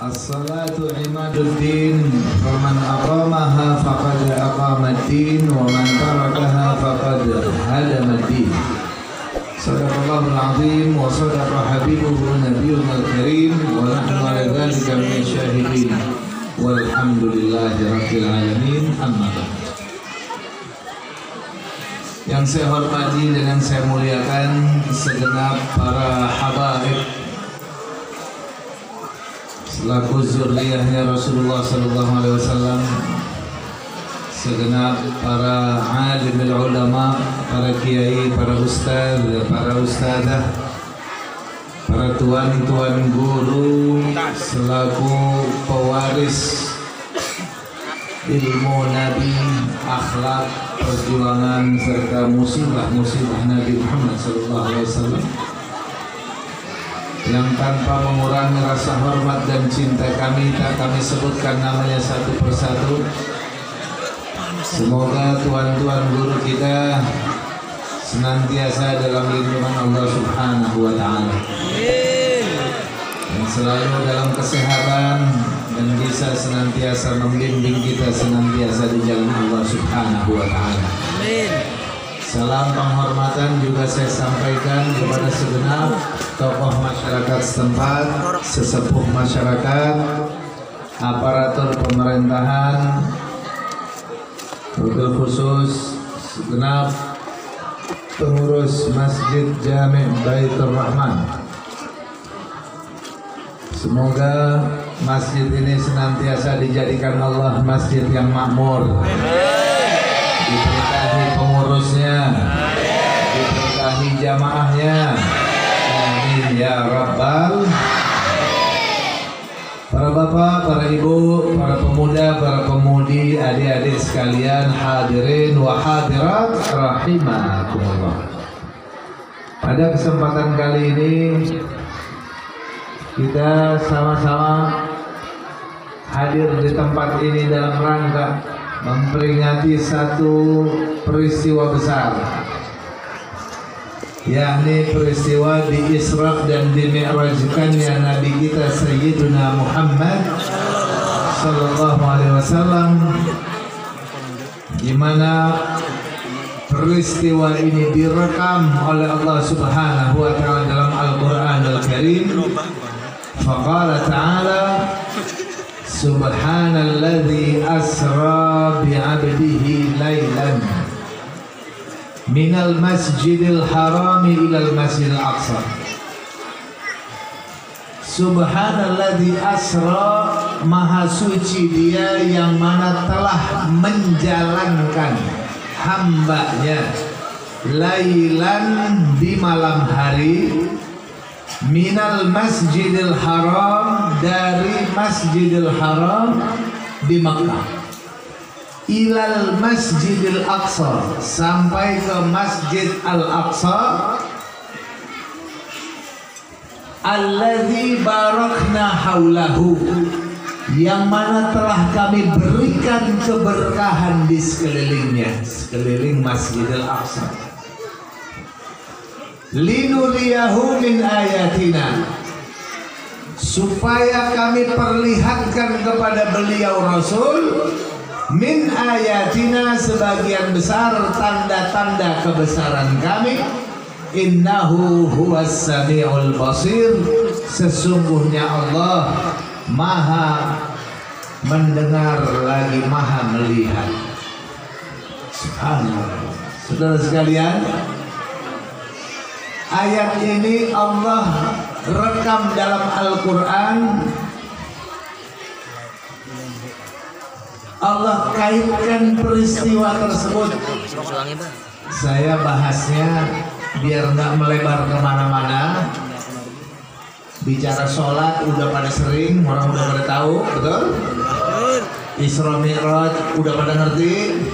As-salatu imaduddin faman aqamaha faqad aqamaddin wa man tarakaha faqad hadamaddin. Sadaqallahul azim wa sadaqa habibuhu nabiyyul karim wa nahnu ala dzalika min syahidin walhamdulillahi rabbil alamin. Amma ba'd. Yang saya hormati dan yang saya muliakan segenap para habaib selaku zuriyahnya Rasulullah SAW, segenap para alimul ulama, para kiai, para ustaz, para ustadzah, para tuan-tuan guru selaku pewaris ilmu Nabi, akhlak, perjuangan serta musibah-musibah Nabi Muhammad SAW, yang tanpa mengurangi rasa hormat dan cinta kami tak kami sebutkan namanya satu persatu. Semoga tuan-tuan guru kita senantiasa dalam lindungan Allah Subhanahu wa Ta'ala, dan selalu dalam kesehatan, dan bisa senantiasa membimbing kita senantiasa di jalan Allah Subhanahu wa Ta'ala. Salam penghormatan juga saya sampaikan kepada segenap tokoh masyarakat setempat, sesepuh masyarakat, aparatur pemerintahan, wabil khusus segenap pengurus Masjid Jami' Baitur Rahman. Semoga masjid ini senantiasa dijadikan Allah masjid yang makmur, diberkahi pengurusnya, diberkahi jamaahnya, amin ya rabbal. Para bapak, para ibu, para pemuda, para pemudi, adik-adik sekalian, hadirin wa hadirat rahimakumullah. Pada kesempatan kali ini kita sama-sama hadir di tempat ini dalam rangka memperingati satu peristiwa besar, yakni peristiwa di Isra dan di Mi'rajkannya Nabi kita Sayyiduna Muhammad Sallallahu Alaihi Wasallam, di mana peristiwa ini direkam oleh Allah Subhanahu Wa Taala dalam Al-Quran Al-Karim. Faqala Ta'ala Subhanalladzi asra bi'abdihi laylan minal masjidil harami ilal masjidil aqsa. Subhanalladzi asra, maha suci dia yang mana telah menjalankan hambanya laylan, di malam hari, minal masjidil haram, dari masjidil haram di Makkah, ilal masjidil aqsa, sampai ke masjid al-aqsa, alladzi barakna haulahu, yang mana telah kami berikan keberkahan di sekelilingnya, sekeliling masjidil aqsa, linuriyahu min ayatina, supaya kami perlihatkan kepada beliau Rasul min ayatina, sebagian besar tanda-tanda kebesaran kami. Innahu huwas sami'ul basir, sesungguhnya Allah maha mendengar lagi maha melihat. Subhanallah. Saudara sekalian, ayat ini Allah rekam dalam Al-Quran. Allah kaitkan peristiwa tersebut. Saya bahasnya biar nggak melebar kemana-mana. Bicara sholat udah pada sering, orang udah pada tahu, betul? Isra Mi'raj udah pada ngerti.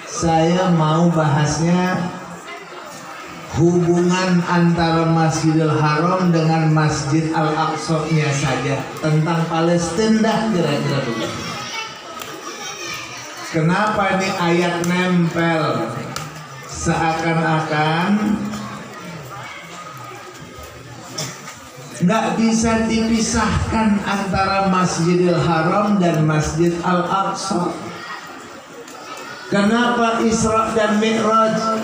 Saya mau bahasnya hubungan antara Masjidil Haram dengan Masjid Al-Aqsa-nya saja, tentang Palestina kira-kira begitu. Kenapa ini ayat nempel? Seakan-akan nggak bisa dipisahkan antara Masjidil Haram dan Masjid Al-Aqsa. Kenapa Isra dan Mi'raj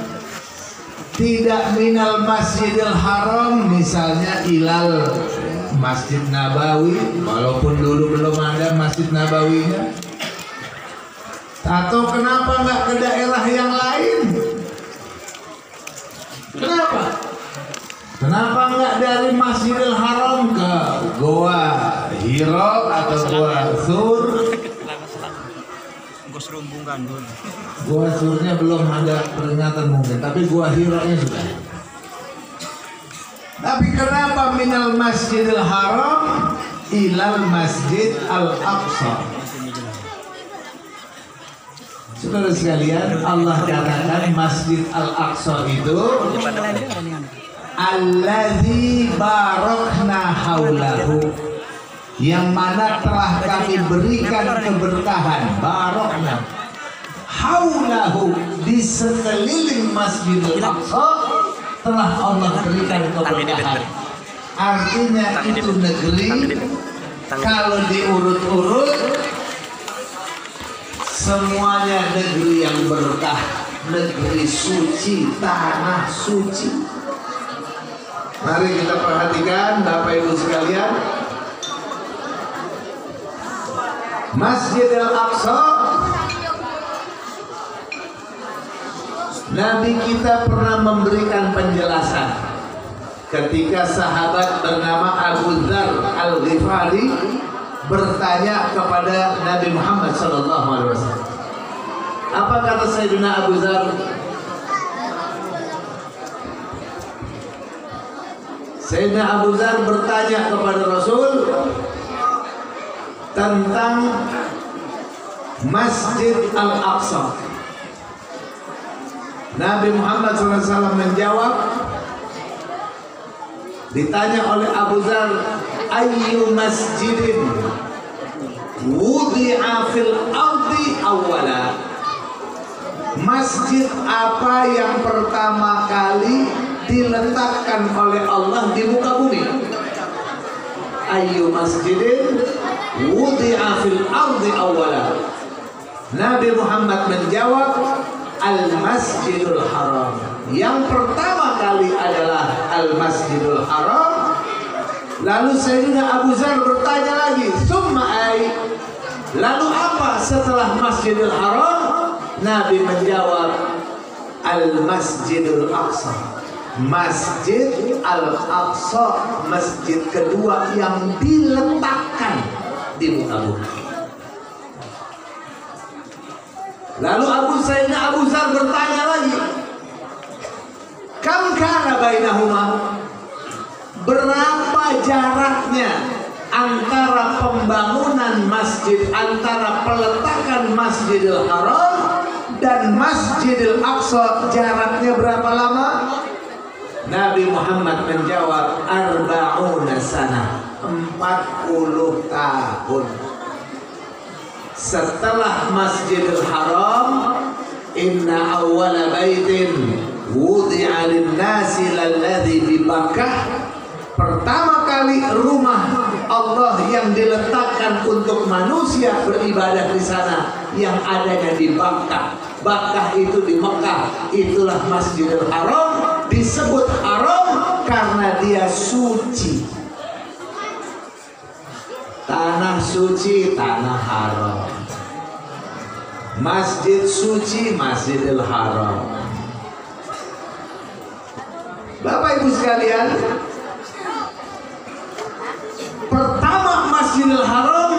tidak minal Masjidil Haram, misalnya ilal Masjid Nabawi, walaupun dulu belum ada Masjid Nabawinya? Atau kenapa nggak ke daerah yang lain? Kenapa? Kenapa nggak dari Masjidil Haram ke Goa Hiro atau Goa Sur? Goa Surnya belum ada peringatan mungkin, tapi Goa Hiro-nya sudah. Tapi kenapa minal Masjidil Haram ilal Masjid Al-Aqsa? Saudara sekalian, Allah katakan Masjid Al-Aqsa itu alladzi barakna haulahu, yang mana telah kami berikan keberkahan, barakna haulahu, di sekeliling Masjidil Aqsa telah Allah berikan keberkahan. Artinya itu negeri kalau diurut-urut semuanya negeri yang berkah, negeri suci, tanah suci. Mari kita perhatikan Bapak Ibu sekalian, Masjidil Aqsa, Nabi kita pernah memberikan penjelasan ketika sahabat bernama Abu Dzar Al-Ghifari bertanya kepada Nabi Muhammad SAW. Apa kata Sayyidina Abu Dzar? Sayyidina Abu Dzar bertanya kepada Rasul tentang Masjid Al-Aqsa. Nabi Muhammad SAW menjawab, ditanya oleh Abu Dzar, ayyu masjidin wudi'a fil ardi awwala, masjid apa yang pertama kali diletakkan oleh Allah di muka bumi? Ayyu masjidin wudi'a fil ardi awwala. Nabi Muhammad menjawab, Al-Masjidul Haram. Yang pertama kali adalah Al-Masjidul Haram. Lalu Sayyidina Abu Dzar bertanya lagi, summa ai, lalu apa setelah Masjidil Haram? Nabi menjawab, Al-Masjidul Aqsa. Masjid Al-Aqsa, masjid kedua yang diletakkan di muka bumi. Lalu Sayyidina Abu Dzar bertanya lagi, kam kana bainahuma, berapa jaraknya antara pembangunan masjid, antara peletakan Masjidil Haram dan Masjidil Aqsa, jaraknya berapa lama? Nabi Muhammad menjawab, arba'una sanah, 40 tahun. Setelah Masjidil Haram, inna awwala baitin wudi'a lin-nasi lalladzi bi Makkah, pertama kali rumah Allah yang diletakkan untuk manusia beribadah di sana yang adanya di Makkah. Makkah itu di Mekah, itulah Masjidil Haram. Disebut haram karena dia suci. Tanah suci, tanah haram. Masjid suci, Masjidil Haram. Bapak Ibu sekalian, pertama Masjidil Haram,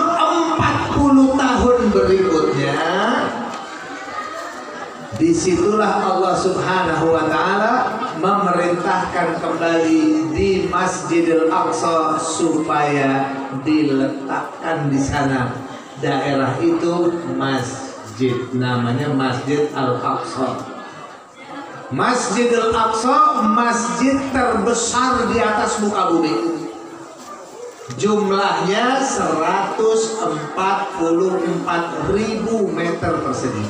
40 tahun berikutnya disitulah Allah Subhanahu wa Ta'ala memerintahkan kembali di Masjidil Aqsa supaya diletakkan di sana. Daerah itu masjid, namanya Masjid Al-Aqsa. Masjidil Aqsa masjid terbesar di atas muka bumi. Jumlahnya 144.000 meter persegi.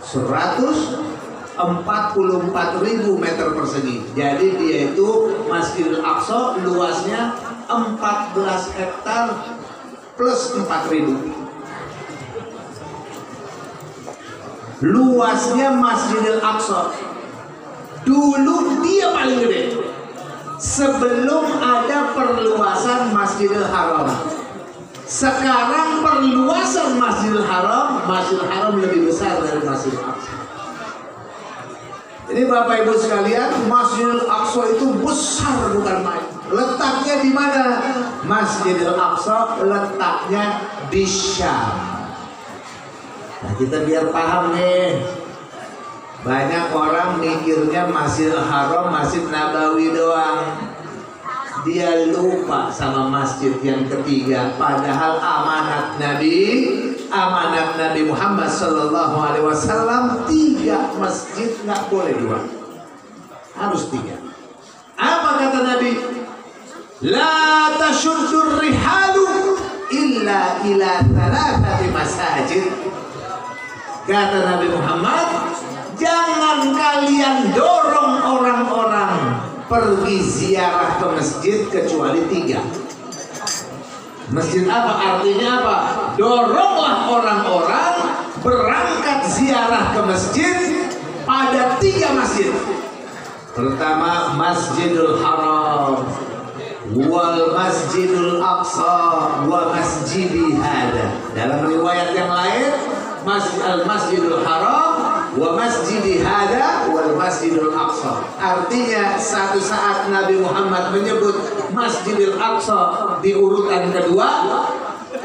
144.000 44.000 meter persegi. Jadi dia itu Masjidil Aqsa luasnya 14 hektar plus 4.000. Luasnya Masjidil Aqsa dulu dia paling gede sebelum ada perluasan Masjidil Haram. Sekarang perluasan Masjidil Haram lebih besar dari Masjidil Aqsa. Jadi Bapak Ibu sekalian, Masjidil Aqsa itu besar bukan main. Letaknya di mana? Masjidil Aqsa letaknya di Syam. Nah, kita biar paham nih. Banyak orang mikirnya Masjidil Haram, Masjid Nabawi doang. Dia lupa sama masjid yang ketiga. Padahal amanat Nabi Muhammad Sallallahu Alaihi Wasallam 3 masjid, nggak boleh 2, harus 3. Apa kata Nabi? La tashuddur rihalu illa ila 3 masajid. Kata Nabi Muhammad, jangan kalian dorong orang-orang pergi ziarah ke masjid kecuali 3. Masjid apa? Artinya apa? Doronglah orang-orang berangkat ziarah ke masjid pada 3 masjid. Pertama, Masjidil Haram, wal Masjidul Aqsa, wa Masjidi hada. Dalam riwayat yang lain, Masjidul Haram wa Masjidi hada wal Masjidul Aqsa. Artinya satu saat Nabi Muhammad menyebut Masjidil Aqsa di urutan kedua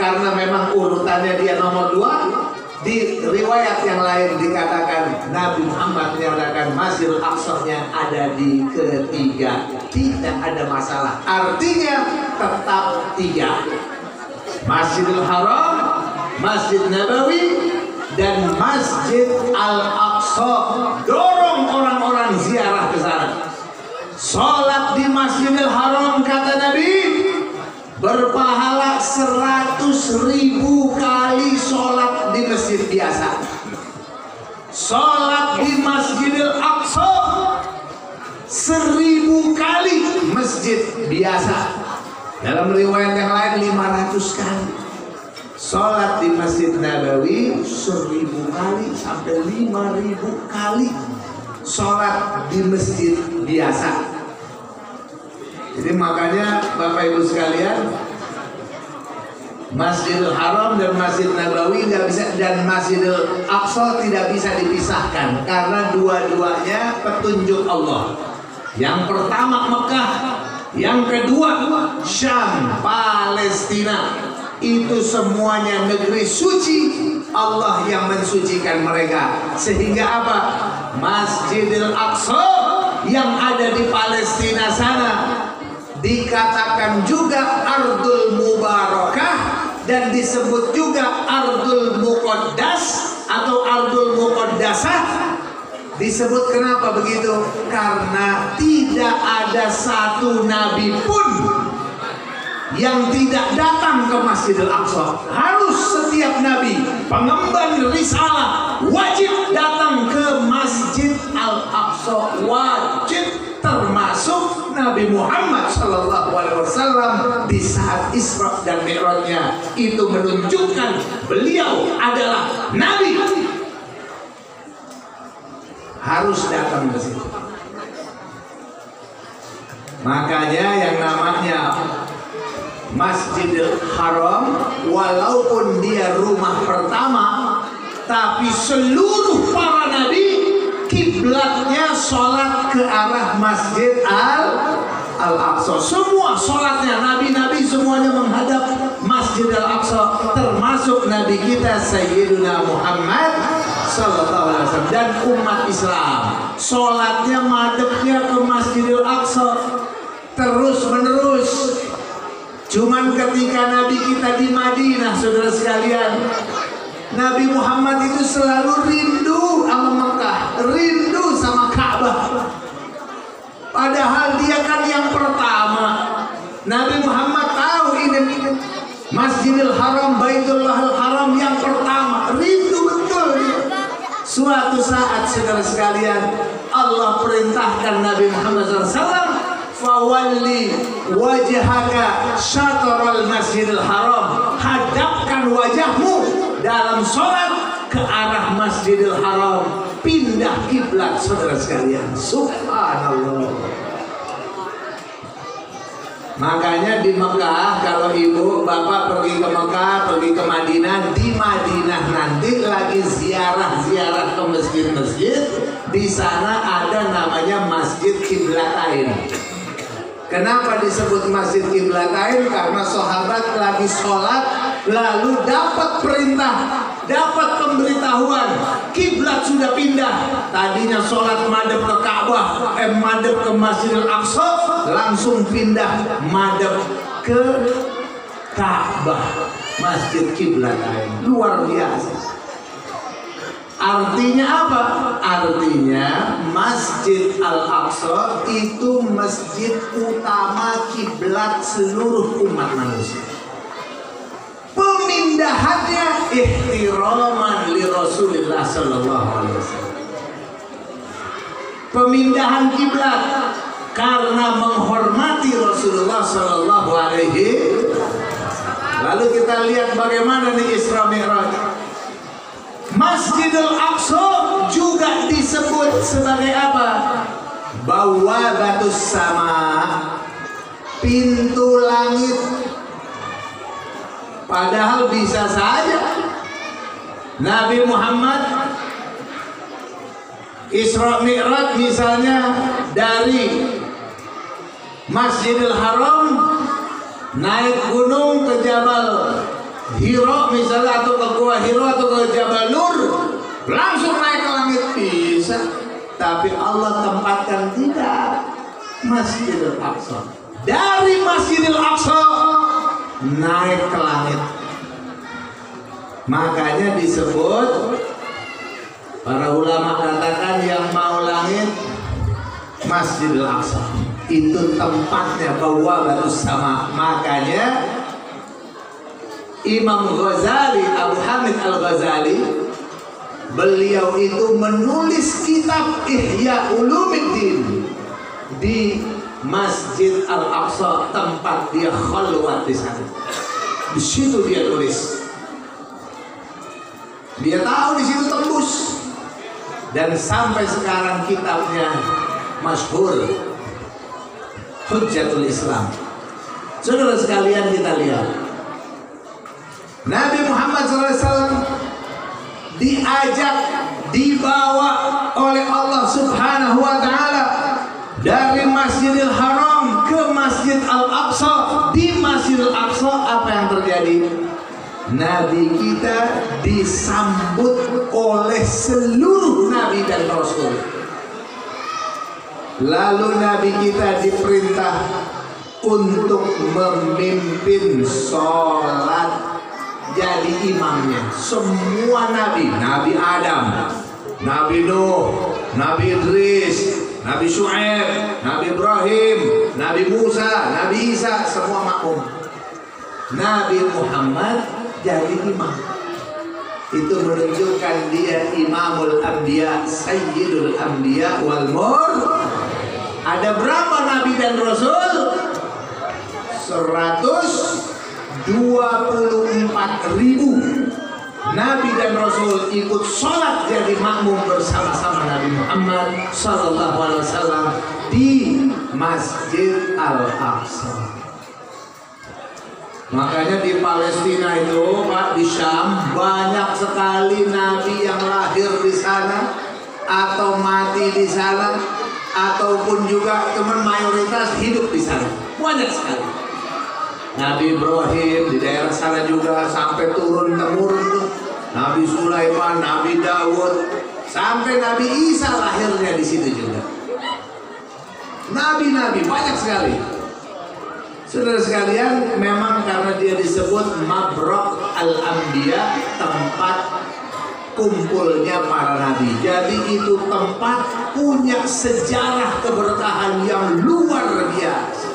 karena memang urutannya dia nomor 2. Di riwayat yang lain dikatakan Nabi Muhammad menyatakan Masjidil Aqsa-nya ada di ketiga. Tidak ada masalah. Artinya tetap 3. Masjidil Haram, Masjid Nabawi, dan Masjid Al-Aqsa. Dorong orang-orang ziarah ke sana. Sholat di Masjidil Haram kata Nabi berpahala 100.000 kali sholat di masjid biasa. Sholat di Masjidil Aqsa 1.000 kali masjid biasa. Dalam riwayat yang lain 500 kali. Sholat di Masjid Nabawi 1.000 kali sampai 5.000 kali sholat di masjid biasa. Jadi makanya Bapak Ibu sekalian, Masjidil Haram dan Masjid Nabawi nggak bisa, dan Masjidil Aqsa tidak bisa dipisahkan karena dua-duanya petunjuk Allah. Yang pertama Mekah, yang kedua Syam, Palestina. Itu semuanya negeri suci, Allah yang mensucikan mereka. Sehingga apa? Masjidil Aqsa yang ada di Palestina sana dikatakan juga Ardul Mubarakah dan disebut juga Ardul Muqaddas atau Ardul Muqaddasah. Disebut kenapa begitu? Karena tidak ada satu nabi pun yang tidak datang ke Masjidil Aqsa. Harus setiap nabi pengemban risalah wajib datang ke Masjid Al-Aqsa, wajib, termasuk Nabi Muhammad SAW di saat Isra dan Mi'rajnya. Itu menunjukkan beliau adalah nabi, harus datang ke situ. Makanya yang namanya Masjidil Haram, walaupun dia rumah pertama, tapi seluruh para nabi kiblatnya sholat ke arah Masjid Al-Aqsa. Semua sholatnya nabi-nabi semuanya menghadap Masjid Al-Aqsa, termasuk nabi kita Sayyiduna Muhammad Sallallahu Alaihi Wasallam dan umat Islam. Sholatnya madepnya ke Masjidil Aqsa terus menerus. Cuman ketika Nabi kita di Madinah, saudara sekalian, Nabi Muhammad itu selalu rindu sama Mekah, rindu sama Ka'bah. Padahal dia kan yang pertama. Nabi Muhammad tahu ini Masjidil Haram, Baitullahil Haram yang pertama. Rindu betul dia. Suatu saat saudara sekalian, Allah perintahkan Nabi Muhammad SAW, fawalli wajhaka syatral masjidil haram, hadapkan wajahmu dalam sholat ke arah Masjidil Haram, pindah kiblat saudara sekalian. Subhanallah. Makanya di Mekah, kalau ibu bapak pergi ke Mekah, pergi ke Madinah, di Madinah nanti lagi ziarah-ziarah ke masjid-masjid, di sana ada namanya Masjid Qiblatain. Kenapa disebut Masjid Qiblatain? Karena sahabat lagi sholat, lalu dapat perintah, dapat pemberitahuan, kiblat sudah pindah. Tadinya sholat madhab ke Ka'bah, madhab ke Masjidil Aqsa, langsung pindah madhab ke Ka'bah, Masjid Qiblatain. Luar biasa. Artinya apa? Artinya Masjid Al-Aqsa itu masjid utama kiblat seluruh umat manusia. Pemindahannya ihtiraman li Rasulillah sallallahu alaihi wasallam. Pemindahan kiblat karena menghormati Rasulullah sallallahu alaihi wasallam. Lalu kita lihat bagaimana di Isra Mi'raj. Masjidil Aqsa juga disebut sebagai apa? Bawabatus sama, pintu langit. Padahal bisa saja Nabi Muhammad Isra Mi'raj misalnya dari Masjidil Haram naik gunung ke Jabal Hiro misalnya, atau ke Gua Hiro, atau ke Jabal Nur, langsung naik ke langit bisa. Tapi Allah tempatkan tidak, Masjidil Aqsa. Dari Masjidil Aqsa naik ke langit. Makanya disebut, para ulama katakan yang mau langit Masjidil Aqsa itu tempatnya, bawabatus sama. Makanya Imam Ghazali, Abu Hamid Al-Ghazali, beliau itu menulis kitab Ihya Ulumuddin di Masjid Al-Aqsa, tempat dia khalwat di sana. Di situ dia tulis. Dia tahu di situ tembus. Dan sampai sekarang kitabnya masyhur, Hujjatul Islam. Saudara sekalian, kita lihat Nabi Muhammad SAW diajak, dibawa oleh Allah Subhanahu wa Ta'ala dari Masjidil Haram ke Masjid Al-Aqsa. Di Masjidil Aqsa apa yang terjadi? Nabi kita disambut oleh seluruh Nabi dan Rasul. Lalu Nabi kita diperintah untuk memimpin sholat, jadi imamnya. Semua Nabi, Nabi Adam, Nabi Nuh, Nabi Idris, Nabi Syu'aib, Nabi Ibrahim, Nabi Musa, Nabi Isa, semua makmum. Nabi Muhammad jadi imam. Itu menunjukkan dia Imamul Anbiya, Sayyidul Anbiya wal Mursalin. Ada berapa Nabi dan Rasul? 124.000 Nabi dan Rasul ikut sholat jadi makmum bersama-sama Nabi Muhammad Sallallahu Alaihi Wasallam di Masjid Al-Aqsa. Makanya di Palestina itu, Pak, di Syam, banyak sekali Nabi yang lahir di sana atau mati di sana, ataupun juga teman mayoritas hidup di sana. Banyak sekali. Nabi Ibrahim di daerah sana juga sampai turun temurun tuh. Nabi Sulaiman, Nabi Dawud, sampai Nabi Isa lahirnya di situ juga. Nabi-nabi banyak sekali. Saudara sekalian, memang karena dia disebut Mabrok Al-Anbiya, tempat kumpulnya para nabi. Jadi itu tempat punya sejarah keberkahan yang luar biasa.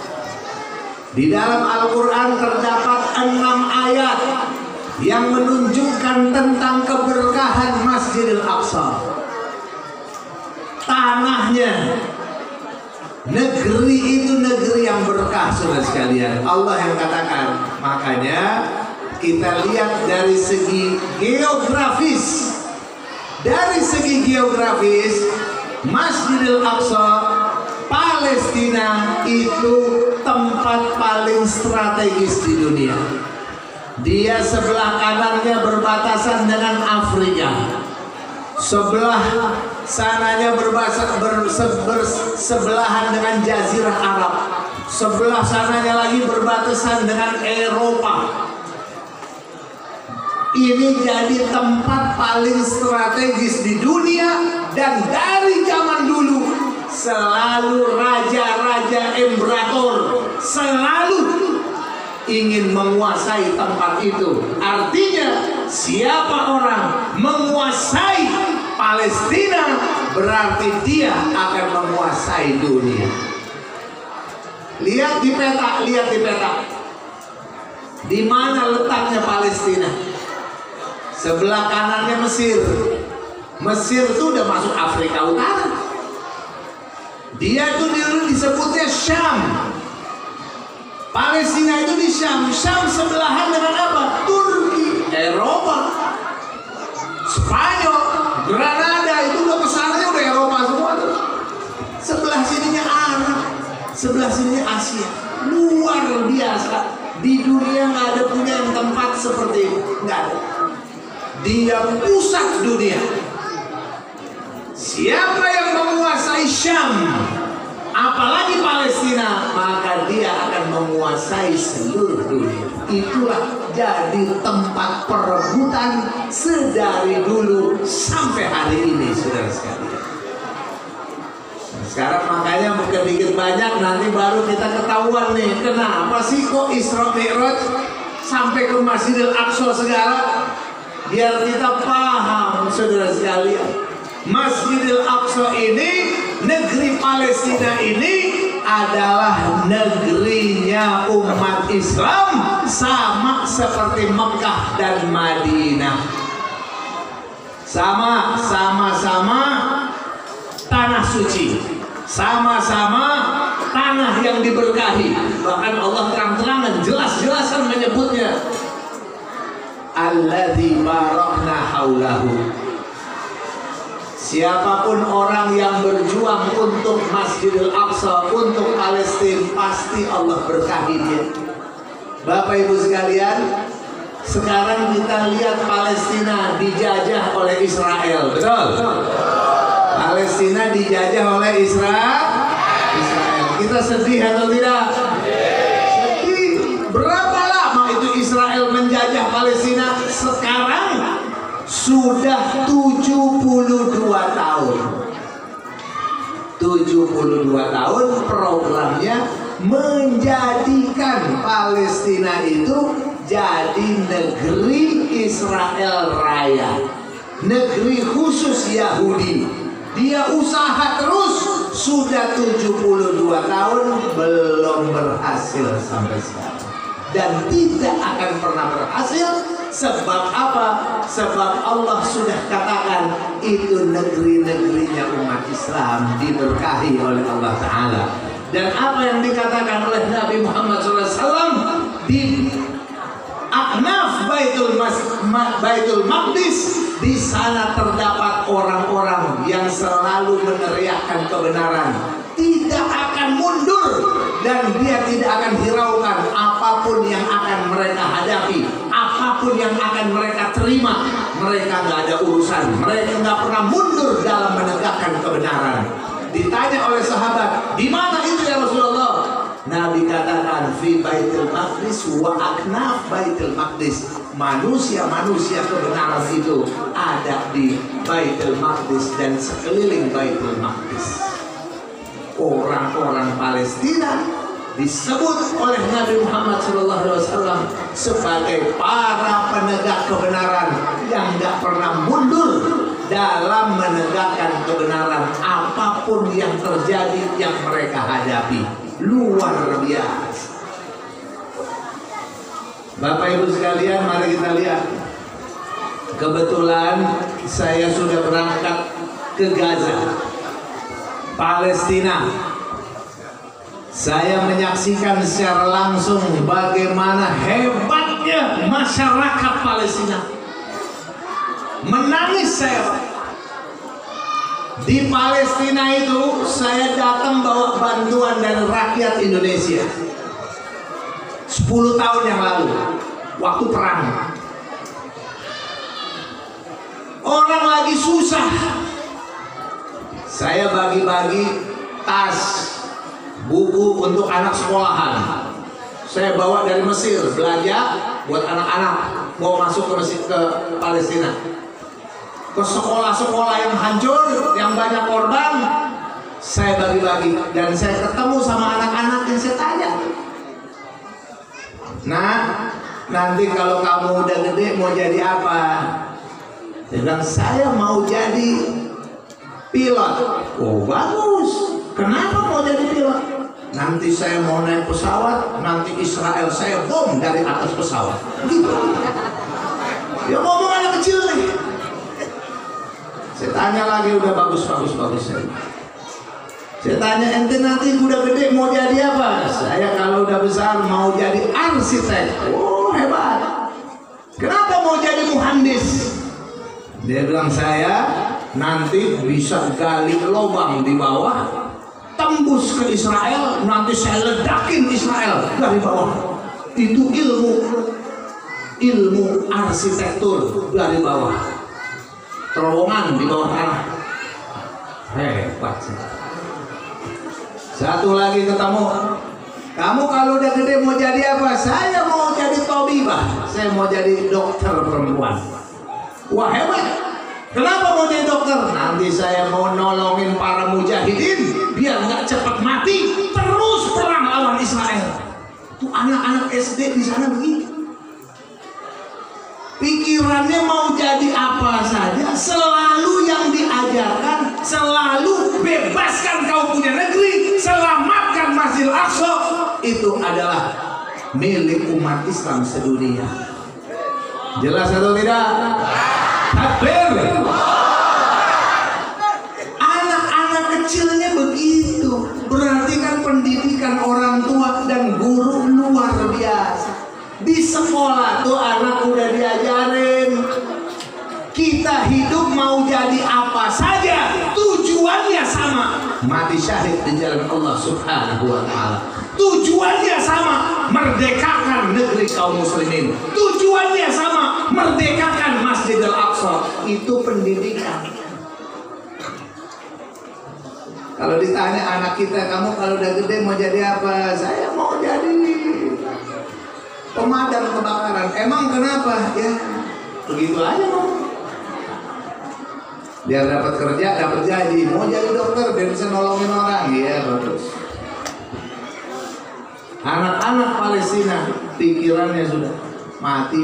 Di dalam Al-Quran terdapat 6 ayat yang menunjukkan tentang keberkahan Masjidil Aqsa. Tanahnya, negeri itu negeri yang berkah, saudara sekalian. Allah yang katakan. Makanya kita lihat dari segi geografis. Dari segi geografis, Masjidil Aqsa, Palestina itu tempat paling strategis di dunia. Dia sebelah kanannya berbatasan dengan Afrika, sebelah sananya bersebelahan dengan Jazirah Arab, sebelah sananya lagi berbatasan dengan Eropa. Ini jadi tempat paling strategis di dunia, dan dari zaman dulu selalu raja-raja imperator selalu ingin menguasai tempat itu. Artinya siapa orang menguasai Palestina berarti dia akan menguasai dunia. Lihat di peta, lihat di peta. Di mana letaknya Palestina? Sebelah kanannya Mesir. Mesir itu udah masuk Afrika Utara. Dia itu dulu disebutnya Syam. Palestina itu di Syam. Syam sebelahan dengan apa? Turki, Eropa, Spanyol, Granada, itu udah kesananya udah Eropa semua tuh. Sebelah sininya Arab, sebelah sininya Asia. Luar biasa. Di dunia nggak ada punya yang tempat seperti ini, nggak ada. Dia pusat dunia. Siapa yang menguasai Syam, apalagi Palestina, maka dia akan menguasai seluruh dunia. Itulah jadi tempat perebutan sedari dulu sampai hari ini, saudara sekalian. Sekarang makanya mungkin dikit banyak nanti baru kita ketahuan nih, kenapa sih kok Isra Mi'raj sampai ke Masjidil Aqsa segala. Biar kita paham, saudara sekalian, Masjidil Aqsa ini, negeri Palestina ini adalah negerinya umat Islam, sama seperti Mekah dan Madinah. Sama-sama tanah suci, sama-sama tanah yang diberkahi. Bahkan Allah terang-terangan, jelas-jelasan menyebutnya, alladzi barakna haulahu. Siapapun orang yang berjuang untuk Masjidil Aqsa, untuk Palestina, pasti Allah berkahi dia. Bapak Ibu sekalian, sekarang kita lihat Palestina dijajah oleh Israel, betul? Palestina dijajah oleh Israel. Kita sedih atau tidak? Sedih. Berapa lama itu Israel menjajah Palestina? Sekarang sudah 72 tahun. 72 tahun programnya menjadikan Palestina itu jadi negeri Israel Raya, negeri khusus Yahudi. Dia usaha terus, sudah 72 tahun belum berhasil sampai sekarang, dan tidak akan pernah berhasil. Sebab apa? Sebab Allah sudah katakan itu negeri-negerinya umat Islam, diberkahi oleh Allah Ta'ala. Dan apa yang dikatakan oleh Nabi Muhammad SAW di Aknaf Baitul Maqdis, di sana terdapat orang-orang yang selalu meneriakkan kebenaran, tidak akan mundur, dan dia tidak akan hiraukan apapun yang akan mereka hadapi, apapun yang akan mereka terima. Mereka nggak ada urusan, mereka nggak pernah mundur dalam menegakkan kebenaran. Ditanya oleh sahabat, di mana itu ya Rasulullah? Nabi katakan, fi Baitul Maqdis wa aknaf Baitul Maqdis. Manusia-manusia kebenaran itu ada di Baitul Maqdis dan sekeliling Baitul Maqdis. Orang-orang Palestina disebut oleh Nabi Muhammad SAW sebagai para penegak kebenaran yang gak pernah mundur dalam menegakkan kebenaran apapun yang terjadi, yang mereka hadapi. Luar biasa. Bapak Ibu sekalian, mari kita lihat. Kebetulan saya sudah berangkat ke Gaza, Palestina. Saya menyaksikan secara langsung bagaimana hebatnya masyarakat Palestina. Menangis saya. Di Palestina itu saya datang bawa bantuan dari rakyat Indonesia 10 tahun yang lalu, waktu perang. Orang lagi susah, saya bagi-bagi tas, buku untuk anak sekolahan. Saya bawa dari Mesir, belanja buat anak-anak mau masuk ke Mesir, ke Palestina. Ke sekolah-sekolah yang hancur, yang banyak korban, saya bagi-bagi. Dan saya ketemu sama anak-anak yang saya tanya, "Nah, nanti kalau kamu udah gede mau jadi apa?" Dia bilang, "Saya mau jadi pilot." Oh, bagus. Kenapa mau jadi pilot? "Nanti saya mau naik pesawat, nanti Israel saya bom dari atas pesawat." Gitu. Dia ngomong anak kecil nih. Saya tanya lagi, udah bagus. Saya tanya, "Ente nanti udah gede mau jadi apa?" "Saya kalau udah besar mau jadi arsitek." Oh, hebat. "Kenapa mau jadi muhandis?" Dia bilang, "Saya nanti bisa gali lubang di bawah, tembus ke Israel, nanti saya ledakin Israel dari bawah." Itu ilmu arsitektur dari bawah. Terowongan di bawah tanah. Hebat sih. Satu lagi ketemu, "Kamu kalau udah gede mau jadi apa?" "Saya mau jadi tabibah, saya mau jadi dokter perempuan." Wah, hebat. "Kenapa mau jadi dokter?" "Nanti saya mau nolongin para mujahidin biar nggak cepat mati, terus perang lawan Israel." Tuh anak-anak SD di sana begitu. Pikirannya mau jadi apa saja, selalu yang diajarkan, selalu bebaskan kau punya negeri, selamatkan Masjidil Aqsa. Itu adalah milik umat Islam sedunia. Jelas atau tidak? Takbir. Anak-anak kecilnya begitu. Berarti kan pendidikan orang tua dan guru luar biasa. Di sekolah tuh anak udah diajarin, kita hidup mau jadi apa saja, tujuannya sama, mati syahid di jalan Allah Subhanahu wa Ta'ala. Tujuannya sama, merdekakan negeri kaum muslimin. Tujuannya sama, merdekakan Masjidil Aqsa. Itu pendidikan. Kalau ditanya anak kita, "Kamu kalau udah gede mau jadi apa?" "Saya mau jadi pemadam kebakaran." "Emang kenapa?" "Ya begitu aja mau. Biar dapat kerja, dapat gaji." "Mau jadi dokter biar bisa nolongin orang." "Iya bagus." Anak-anak Palestina pikirannya sudah mati.